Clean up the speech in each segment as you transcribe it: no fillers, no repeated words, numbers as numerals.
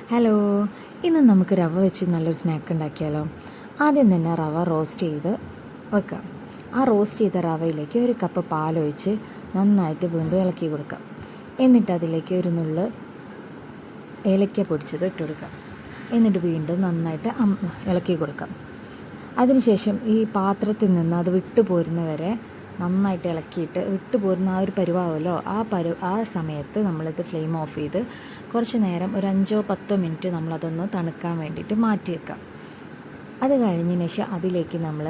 Hello, ഇന്ന് നമുക്ക് റവ വെച്ച് നല്ലൊരു സ്നാക്ക് ഉണ്ടാക്കിയാലോ. ആദ്യം തന്നെ റവ റോസ്റ്റ് ചെയ്ത് വെക്കാം. ആ റോസ്റ്റ് ചെയ്ത റവയിലേക്ക് ഒരു കപ്പ് പാലൊഴിച്ച് നന്നായിട്ട് വീണ്ടും ഇളക്കി കൊടുക്കാം. എന്നിട്ട് അതിലേക്ക് ഒരു നുള്ള് ഏലക്ക പൊടിച്ചത് ഇട്ട് കൊടുക്കാം. എന്നിട്ട് വീണ്ടും നന്നായിട്ട് ഇളക്കി കൊടുക്കാം. അതിനുശേഷം ഈ പാത്രത്തിൽ നിന്ന് അത് വിട്ടു പോരുന്നവരെ നന്നായിട്ട് ഇളക്കിയിട്ട് വിട്ടു പോരുന്ന ആ ഒരു പരുവാവുമല്ലോ, ആ സമയത്ത് നമ്മളിത് ഫ്ലെയിം ഓഫ് ചെയ്ത് കുറച്ച് നേരം ഒരു 5-10 മിനിറ്റ് നമ്മളതൊന്ന് തണുക്കാൻ വേണ്ടിയിട്ട് മാറ്റി വെക്കാം. അത് കഴിഞ്ഞതിന് ശേഷം അതിലേക്ക് നമ്മൾ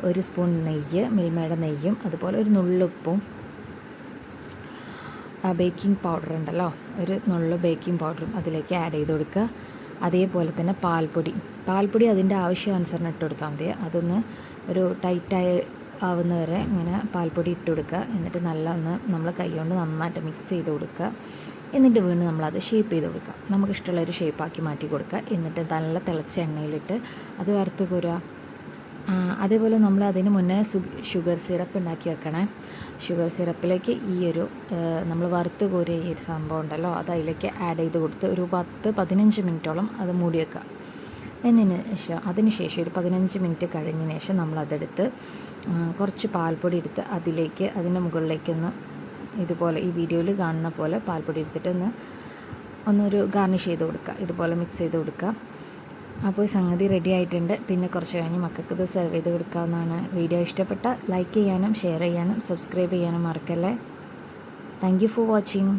ഒരു സ്പൂൺ നെയ്യ്, മിൽമയുടെ നെയ്യും അതുപോലെ ഒരു നുള്ളുപ്പും ബേക്കിംഗ് പൗഡർ ഉണ്ടല്ലോ, ഒരു നുള്ളു ബേക്കിംഗ് പൗഡറും അതിലേക്ക് ആഡ് ചെയ്ത് കൊടുക്കുക. അതേപോലെ തന്നെ പാൽപ്പൊടി അതിൻ്റെ ആവശ്യാനുസരണം ഇട്ട് കൊടുത്താൽ മതി. അതൊന്ന് ഒരു ടൈറ്റായി ആവുന്നവരെ ഇങ്ങനെ പാൽപ്പൊടി ഇട്ട് കൊടുക്കുക. എന്നിട്ട് നല്ല ഒന്ന് നമ്മൾ കൈ കൊണ്ട് നന്നായിട്ട് മിക്സ് ചെയ്ത് കൊടുക്കുക. എന്നിട്ട് വീണ്ടും നമ്മളത് ഷേപ്പ് ചെയ്ത് കൊടുക്കുക. നമുക്കിഷ്ടമുള്ളൊരു ഷേപ്പാക്കി മാറ്റി കൊടുക്കുക. എന്നിട്ട് നല്ല തിളച്ച എണ്ണയിലിട്ട് അത് വറുത്ത് കോരുക. അതേപോലെ നമ്മൾ അതിന് മുന്നേ ഷുഗർ സിറപ്പ് ഉണ്ടാക്കി വെക്കണേ. ഷുഗർ സിറപ്പിലേക്ക് ഈ ഒരു നമ്മൾ വറുത്ത് കോരിയ ഈ ഒരു സംഭവം ഉണ്ടല്ലോ, അത് അതിലേക്ക് ആഡ് ചെയ്ത് കൊടുത്ത് ഒരു 10-15 മിനിറ്റോളം അത് മൂടി വെക്കുക. അതിന് ശേഷം ഒരു 15 മിനിറ്റ് കഴിഞ്ഞതിന് ശേഷം നമ്മളതെടുത്ത് കുറച്ച് പാൽപ്പൊടി എടുത്ത് അതിലേക്ക് അതിൻ്റെ മുകളിലേക്കൊന്ന് ഇതുപോലെ ഈ വീഡിയോയിൽ കാണുന്ന പോലെ പാൽപ്പൊടി എടുത്തിട്ട് ഒന്നൊരു ഗാർണിഷ് ചെയ്ത് കൊടുക്കുക. ഇതുപോലെ മിക്സ് ചെയ്ത് കൊടുക്കുക. അപ്പോൾ സംഗതി റെഡി ആയിട്ടുണ്ട്. പിന്നെ കുറച്ച് കഴിഞ്ഞ് മക്കൾക്ക് ഇത് സെർവ് ചെയ്ത് കൊടുക്കാവുന്നതാണ്. വീഡിയോ ഇഷ്ടപ്പെട്ട ലൈക്ക് ചെയ്യാനും ഷെയർ ചെയ്യാനും സബ്സ്ക്രൈബ് ചെയ്യാനും മറക്കല്ലേ. Thank you for watching.